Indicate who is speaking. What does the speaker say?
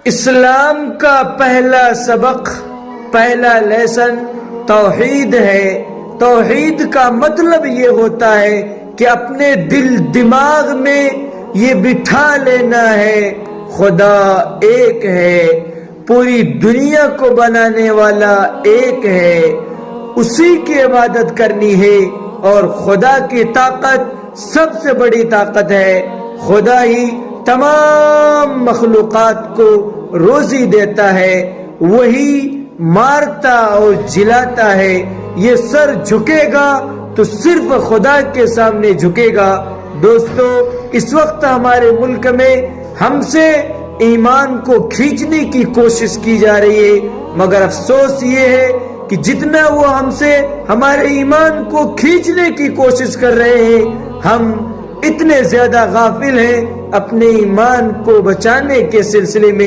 Speaker 1: اسلام کا پہلا سبق، پہلا لیسن توحید ہے۔ توحید کا مطلب یہ ہوتا ہے کہ اپنے دل دماغ میں یہ بٹھا لینا ہے خدا ایک ہے، پوری دنیا کو بنانے والا ایک ہے، اسی کی عبادت کرنی ہے، اور خدا کی طاقت سب سے بڑی طاقت ہے۔ خدا ہی تمام مخلوقات کو روزی دیتا ہے، وہی مارتا اور جلاتا ہے۔ یہ سر جھکے گا تو صرف خدا کے سامنے جھکے گا۔ دوستو، اس وقت ہمارے ملک میں ہم سے ایمان کو کھینچنے کی کوشش کی جا رہی ہے، مگر افسوس یہ ہے کہ جتنا وہ ہم سے ہمارے ایمان کو کھینچنے کی کوشش کر رہے ہیں، ہم اتنے زیادہ غافل ہیں اپنے ایمان کو بچانے کے سلسلے میں۔